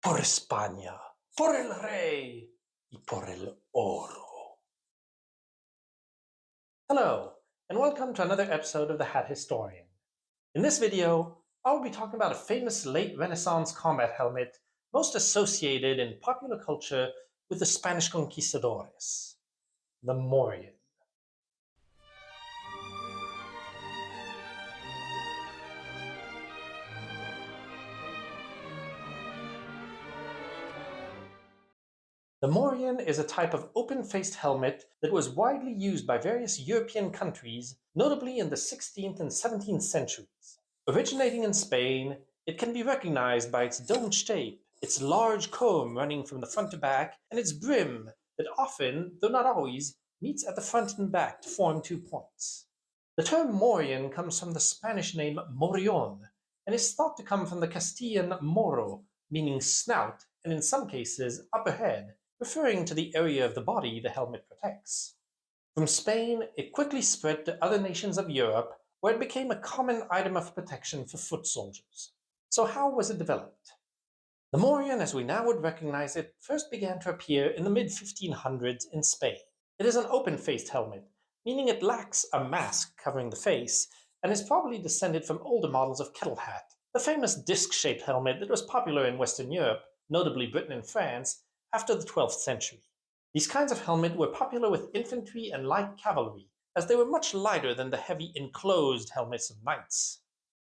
por España, por el rey, y por el oro. Hello, and welcome to another episode of The Hat Historian. In this video, I'll be talking about a famous late Renaissance combat helmet most associated in popular culture with the Spanish Conquistadors, the Morion. The Morion is a type of open-faced helmet that was widely used by various European countries, notably in the 16th and 17th centuries. Originating in Spain, it can be recognized by its domed shape, its large comb running from the front to back, and its brim that often, though not always, meets at the front and back to form 2 points. The term Morion comes from the Spanish name Morion, and is thought to come from the Castilian moro, meaning snout, and in some cases upper head, referring to the area of the body the helmet protects. From Spain, it quickly spread to other nations of Europe, where it became a common item of protection for foot soldiers. So how was it developed? The Morion, as we now would recognize it, first began to appear in the mid-1500s in Spain. It is an open-faced helmet, meaning it lacks a mask covering the face, and is probably descended from older models of kettle hat, the famous disc-shaped helmet that was popular in Western Europe, notably Britain and France, after the 12th century. These kinds of helmet were popular with infantry and light cavalry, as they were much lighter than the heavy enclosed helmets of knights.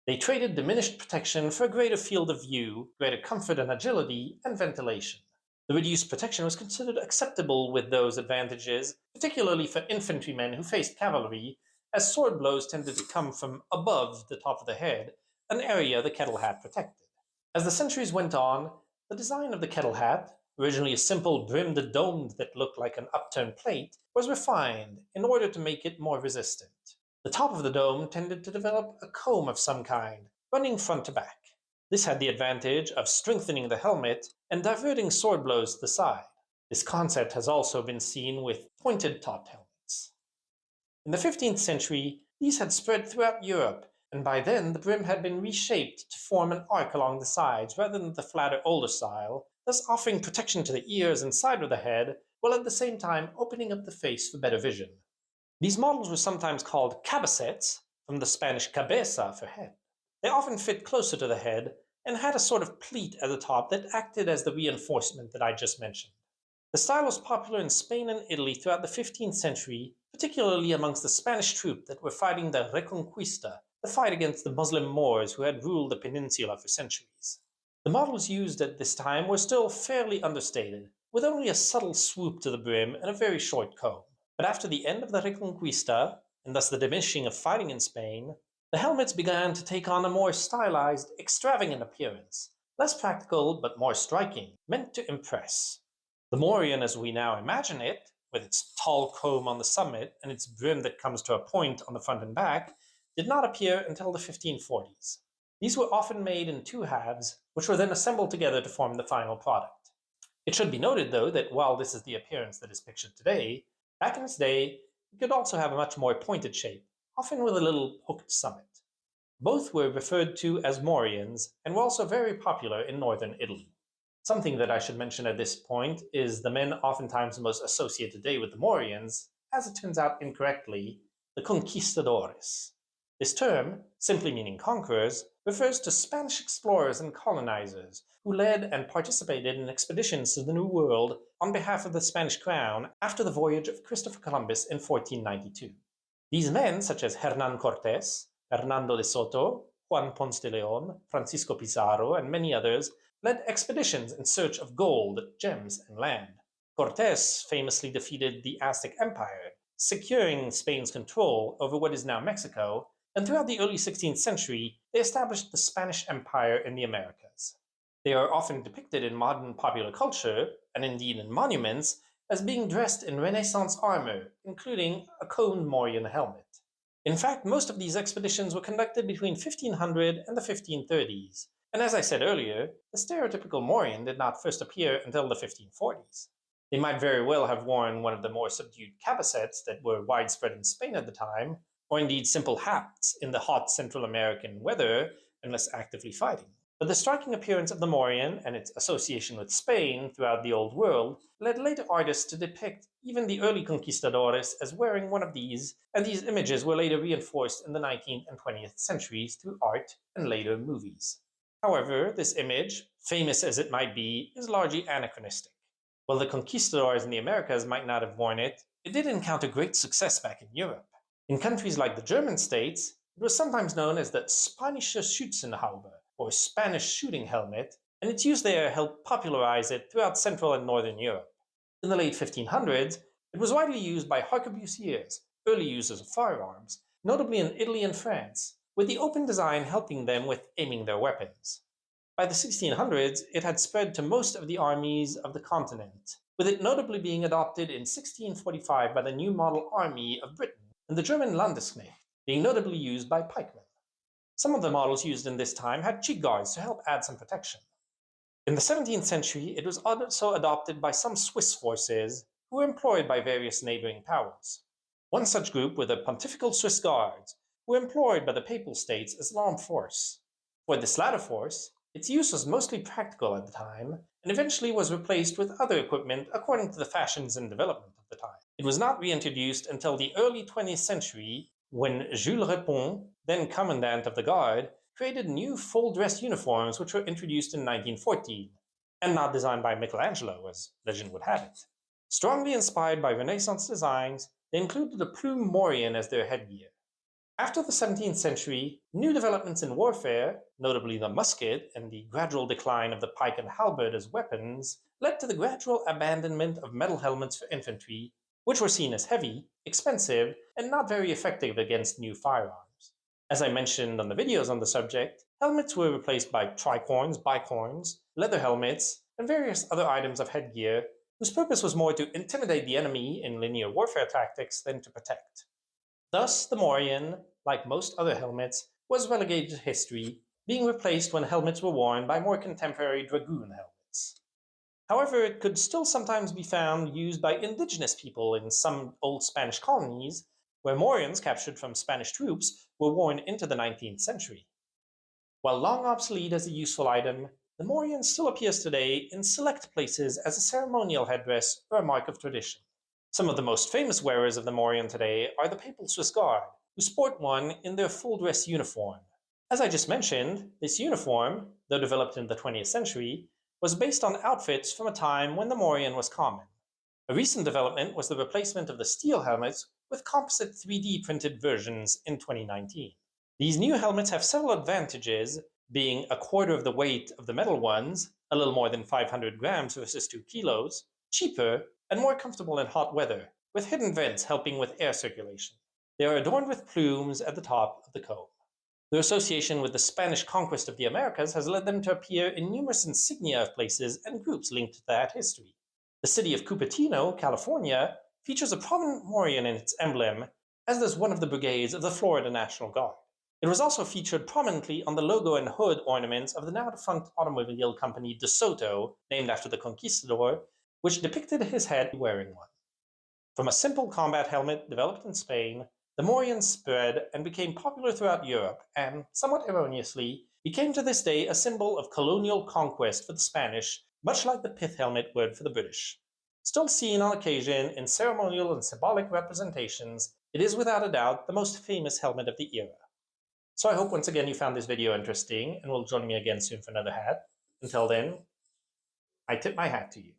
They traded diminished protection for a greater field of view, greater comfort and agility, and ventilation. The reduced protection was considered acceptable with those advantages, particularly for infantrymen who faced cavalry, as sword blows tended to come from above the top of the head, an area the kettle hat protected. As the centuries went on, the design of the kettle hat, originally a simple brimmed dome that looked like an upturned plate, was refined in order to make it more resistant. The top of the dome tended to develop a comb of some kind, running front to back. This had the advantage of strengthening the helmet and diverting sword blows to the side. This concept has also been seen with pointed-topped helmets. In the 15th century, these had spread throughout Europe, and by then the brim had been reshaped to form an arc along the sides rather than the flatter older style, thus offering protection to the ears and side of the head, while at the same time opening up the face for better vision. These models were sometimes called cabecets, from the Spanish cabeza for head. They often fit closer to the head, and had a sort of pleat at the top that acted as the reinforcement that I just mentioned. The style was popular in Spain and Italy throughout the 15th century, particularly amongst the Spanish troops that were fighting the Reconquista, the fight against the Muslim Moors who had ruled the peninsula for centuries. The models used at this time were still fairly understated, with only a subtle swoop to the brim and a very short comb. But after the end of the Reconquista, and thus the diminishing of fighting in Spain, the helmets began to take on a more stylized, extravagant appearance, less practical but more striking, meant to impress. The Morion as we now imagine it, with its tall comb on the summit and its brim that comes to a point on the front and back, did not appear until the 1540s. These were often made in 2 halves, which were then assembled together to form the final product. It should be noted, though, that while this is the appearance that is pictured today, back in its day, it could also have a much more pointed shape, often with a little hooked summit. Both were referred to as Morions, and were also very popular in northern Italy. Something that I should mention at this point is the men oftentimes most associated today with the Morions, as it turns out incorrectly, the Conquistadors. This term, simply meaning conquerors, refers to Spanish explorers and colonizers who led and participated in expeditions to the New World on behalf of the Spanish crown after the voyage of Christopher Columbus in 1492. These men, such as Hernán Cortés, Hernando de Soto, Juan Ponce de León, Francisco Pizarro, and many others, led expeditions in search of gold, gems, and land. Cortés famously defeated the Aztec Empire, securing Spain's control over what is now Mexico, and throughout the early 16th century, they established the Spanish Empire in the Americas. They are often depicted in modern popular culture, and indeed in monuments, as being dressed in Renaissance armor, including a coned Morion helmet. In fact, most of these expeditions were conducted between 1500 and the 1530s, and as I said earlier, the stereotypical Morion did not first appear until the 1540s. They might very well have worn one of the more subdued cabecets that were widespread in Spain at the time, or indeed simple hats in the hot Central American weather unless actively fighting. But the striking appearance of the Morion and its association with Spain throughout the Old World led later artists to depict even the early conquistadors as wearing one of these, and these images were later reinforced in the 19th and 20th centuries through art and later movies. However, this image, famous as it might be, is largely anachronistic. While the conquistadors in the Americas might not have worn it, it did encounter great success back in Europe. In countries like the German states, it was sometimes known as the Spanische Schützenhaube, or Spanish shooting helmet, and its use there helped popularize it throughout Central and Northern Europe. In the late 1500s, it was widely used by harquebusiers, early users of firearms, notably in Italy and France, with the open design helping them with aiming their weapons. By the 1600s, it had spread to most of the armies of the continent, with it notably being adopted in 1645 by the New Model Army of Britain and the German Landesknecht, being notably used by pikemen. Some of the models used in this time had cheek guards to help add some protection. In the 17th century, it was also adopted by some Swiss forces who were employed by various neighboring powers. One such group were the Pontifical Swiss Guards, who were employed by the Papal States as l'armed force. For this latter force, its use was mostly practical at the time, and eventually was replaced with other equipment according to the fashions and development of the time. It was not reintroduced until the early 20th century, when Jules Repon, then commandant of the Guard, created new full-dress uniforms which were introduced in 1914, and not designed by Michelangelo, as legend would have it. Strongly inspired by Renaissance designs, they included the plume morion as their headgear. After the 17th century, new developments in warfare, notably the musket and the gradual decline of the pike and halberd as weapons, led to the gradual abandonment of metal helmets for infantry, which were seen as heavy, expensive, and not very effective against new firearms. As I mentioned on the videos on the subject, helmets were replaced by tricorns, bicorns, leather helmets, and various other items of headgear whose purpose was more to intimidate the enemy in linear warfare tactics than to protect. Thus, the Morion, like most other helmets, was relegated to history, being replaced when helmets were worn by more contemporary dragoon helmets. However, it could still sometimes be found used by indigenous people in some old Spanish colonies, where morions captured from Spanish troops were worn into the 19th century. While long obsolete as a useful item, the morion still appears today in select places as a ceremonial headdress or a mark of tradition. Some of the most famous wearers of the morion today are the Papal Swiss Guard, who sport one in their full-dress uniform. As I just mentioned, this uniform, though developed in the 20th century, was based on outfits from a time when the morion was common. A recent development was the replacement of the steel helmets with composite 3D printed versions in 2019. These new helmets have several advantages, being a quarter of the weight of the metal ones, a little more than 500 grams versus 2 kilos, cheaper, and more comfortable in hot weather, with hidden vents helping with air circulation. They are adorned with plumes at the top of the comb. Their association with the Spanish conquest of the Americas has led them to appear in numerous insignia of places and groups linked to that history. The city of Cupertino, California, features a prominent morion in its emblem, as does one of the brigades of the Florida National Guard. It was also featured prominently on the logo and hood ornaments of the now-defunct automobile company DeSoto, named after the conquistador, which depicted his head wearing one. From a simple combat helmet developed in Spain, the morion spread and became popular throughout Europe and, somewhat erroneously, became to this day a symbol of colonial conquest for the Spanish, much like the pith helmet would for the British. Still seen on occasion in ceremonial and symbolic representations, it is without a doubt the most famous helmet of the era. So I hope once again you found this video interesting and will join me again soon for another hat. Until then, I tip my hat to you.